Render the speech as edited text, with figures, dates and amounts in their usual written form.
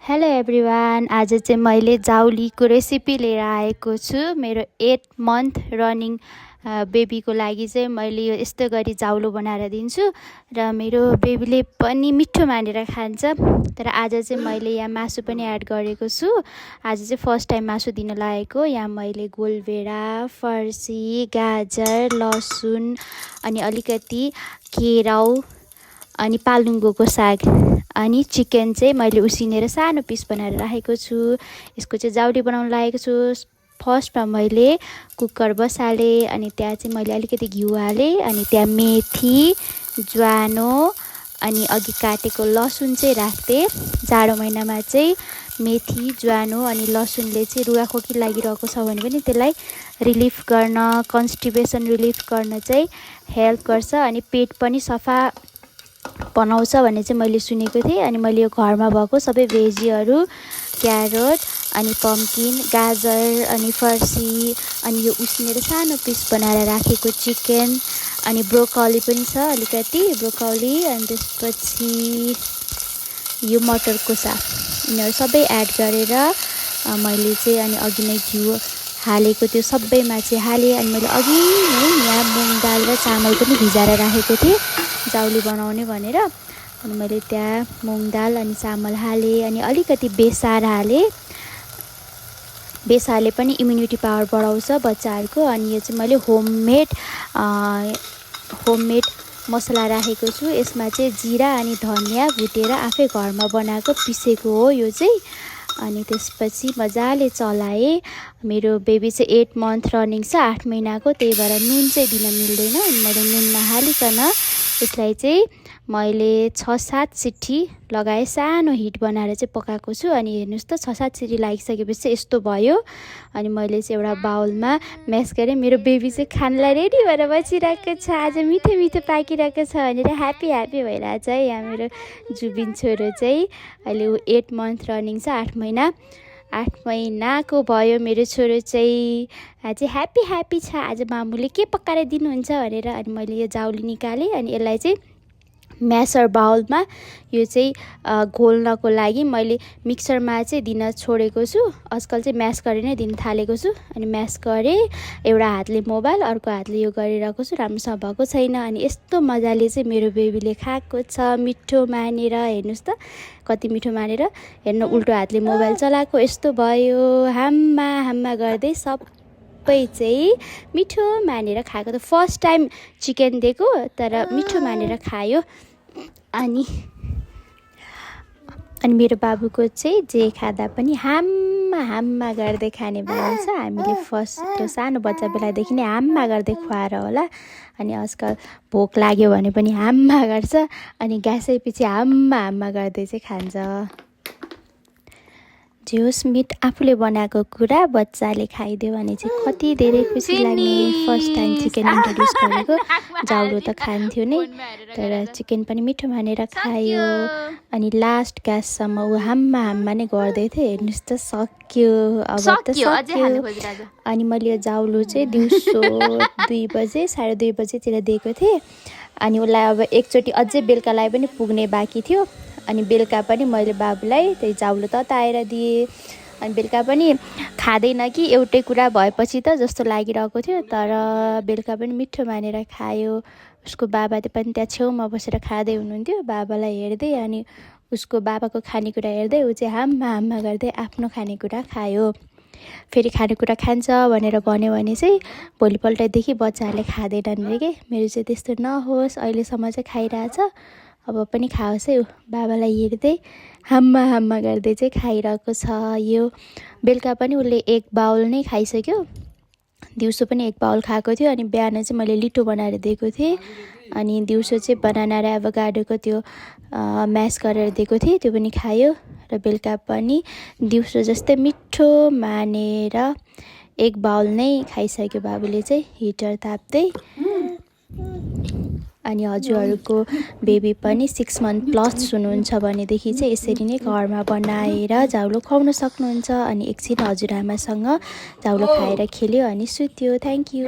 Hello everyone, आज चाहिँ मैले जाउलीको रेसिपी लिएर आएको छु। मेरो 8 मन्थ रनिङ बेबीको लागि चाहिँ मैले यो यस्तो गरी जाउलो बनाएर दिन्छु र मेरो बेबीले पनि मिठो मानेर खान्छ। तर आज चाहिँ मैले यहाँ मासु पनि एड गरेको छु। आज चाहिँ फर्स्ट टाइम मासु दिन लागेको। यहाँ मैले गोलभेडा, फर्सी, गाजर, लसुन अनि अलिकति केराउ अनि पालुङ्गोको साग अनि चिकन चाहिँ मैले उसिनेर सानो पिस बनाएर राखेको छु। यसको चाहिँ जाउडी बनाउन लागेको छु। फर्स्टमा मैले कुकर बसालेँ अनि त्यहाँ चाहिँ मैले अलिकति घिउ हालेँ अनि त्यहाँ मेथी, ज्वानो अनि अघि काटेको लसुन चाहिँ राख्थेँ। जाडो महिनामा चाहिँ मेथी, ज्वानो अनि लसुनले चाहिँ रुगाखोकी लागिरहेको छ भने पनि त्यसलाई रिलिफ गर्न, कन्स्टिपेसन रिलिफ गर्न चाहिँ हेल्प गर्छ अनि पेट पनि सफा बनाउँछ भन्ने चाहिँ मैले सुनेको थिएँ। अनि मैले यो घरमा भएको सबै भेजीहरू, क्यारोट अनि पम्किन, गाजर अनि फर्सी अनि यो उसिनेर सानो पिस बनाएर राखेको चिकन अनि ब्रोकली पनि छ अलिकति ब्रोकली अनि त्यसपछि यो मटरको साग, यिनीहरू सबै एड गरेर मैले चाहिँ अनि अघि नै घिउ हालेको त्यो सबैमा चाहिँ हालेँ। अनि मैले अघि नै यहाँ मुङ दाल र चामल पनि भिजाएर राखेको थिएँ जाउली बनाउने भनेर। अनि मैले त्यहाँ मुङ दाल अनि चामल हालेँ अनि अलिकति बेसार हालेँ। बेसारले पनि इम्युनिटी पावर बढाउँछ बच्चाहरूको। अनि यो चाहिँ मैले होममेड मसला राखेको छु। यसमा चाहिँ जिरा अनि धनियाँ भुटेर आफै घरमा बनाएको पिसेको हो यो चाहिँ। अनि त्यसपछि मजाले चलाएँ। मेरो बेबी चाहिँ 8 मन्थ रनिङ छ, 8 महिनाको, त्यही भएर नुन चाहिँ दिन मिल्दैन। अनि मैले नुन नहालिकन यसलाई चाहिँ मैले 6-7 सिटी लगाएँ, सानो हिट बनाएर चाहिँ पकाएको छु। अनि हेर्नुहोस् त 6-7 सिटी लागिसकेपछि चाहिँ यस्तो भयो। अनि मैले चाहिँ एउटा बाउलमा म्यास गरेँ। मेरो बेबी चाहिँ खानलाई रेडी भएर बसिरहेको छ। आज मिठो मिठो पाकिरहेको छ भनेर ह्याप्पी भइरहेछ है। यहाँ मेरो जुबिन छोरो चाहिँ अहिले ऊ 8 मन्थ रनिङ छ, 8 महिनाको भयो मेरो छोरो चाहिँ। आज ह्याप्पी छ। आज मामुले के पकाएर दिनुहुन्छ भनेर। अनि मैले यो जाउली निकालेँ अनि यसलाई चाहिँ म्यासर बाउलमा यो चाहिँ घोल्नको लागि मैले मिक्सरमा चाहिँ दिन छोडेको छु। आजकल चाहिँ म्यास गरेर नै दिन थालेको छु। अनि म्यास गरेँ, एउटा हातले मोबाइल अर्को हातले यो गरिरहेको छु, राम्रोसँग भएको छैन। अनि यस्तो मजाले चाहिँ मेरो बेबीले खाएको छ मिठो मानेर। हेर्नुहोस् त कति मिठो मानेर। हेर्नु उल्टो हातले मोबाइल चलाएको यस्तो भयो। हाम्मा गर्दै सबै चाहिँ मिठो मानेर खाएको। त फर्स्ट टाइम चिकन दिएको तर मिठो मानेर खायो। अनि मेरो बाबुको चाहिँ जे खाँदा पनि हाम्मा गर्दै खाने बानी छ। हामीले फर्स्ट त्यो सानो बच्चा बेलादेखि नै हाम्मा गर्दै खुवाएर होला। अनि आजकल भोक लाग्यो भने पनि हाम्मा गर्छ अनि ग्यासै पछि हाम्मा गर्दै चाहिँ खान्छ। जे होस् मिट आफूले बनाएको कुरा बच्चाले खाइदियो भने चाहिँ कति धेरै खुसी लाग्ने। फर्स्ट टाइम चिकन इन्ट्रोड्युस गरेको, जाउलो त खान्थ्यो नै तर चिकन पनि मिठो मानेर खायो। अनि लास्ट ग्याससम्म ऊ हाम्मा नै गर्दै थियो। हेर्नुहोस् त सक्यो, अब त सक्यो। अनि मैले यो जाउलो चाहिँ दिउँसो 2 बजे 2:30 बजेतिर दिएको थिएँ। अनि उसलाई अब एकचोटि अझै बेलुकालाई पनि पुग्ने बाँकी थियो। अनि बेलुका पनि मैले बाबुलाई त्यही जाउलो तताएर दिएँ। अनि बेलुका पनि खाँदैन कि एउटै कुरा भएपछि त जस्तो लागिरहेको थियो। तर बेलुका पनि मिठो मानेर खायो। उसको बाबा पनि त्यहाँ छेउमा बसेर खाँदै हुनुहुन्थ्यो, बाबालाई हेर्दै अनि उसको बाबाको खानेकुरा हेर्दै ऊ चाहिँ हाम्मा गर्दै आफ्नो खानेकुरा खायो। फेरि खानेकुरा खान्छ भनेर भन्यो भने चाहिँ भोलिपल्टदेखि बच्चाहरूले खाँदैनन् अरे के। मेरो चाहिँ त्यस्तो नहोस्, अहिलेसम्म चाहिँ खाइरहेछ, अब पनि खाओस् है। बाबालाई हेर्दै हाम्मा गर्दै चाहिँ खाइरहेको छ। यो बेलुका पनि उसले 1 बाउल नै खाइसक्यो। दिउँसो पनि 1 बाउल खाएको थियो। अनि बिहान चाहिँ मैले लिटो बनाएर दिएको थिएँ। अनि दिउँसो चाहिँ बनाना र एभोकाडोको त्यो म्यास गरेर दिएको थिएँ, त्यो पनि खायो। र बेलुका पनि दिउँसो जस्तै मिठो मानेर 1 बाउल नै खाइसक्यो बाबुले चाहिँ हिटर ताप्दै। अनि हजुरहरूको बेबी पनि 6 मन्थ प्लस हुनुहुन्छ भनेदेखि चाहिँ यसरी नै घरमा बनाएर जाउलो खुवाउन सक्नुहुन्छ। अनि एकछिन हजुरआमासँग जाउलो खाएर खेल्यो अनि सुत्यो। Thank you.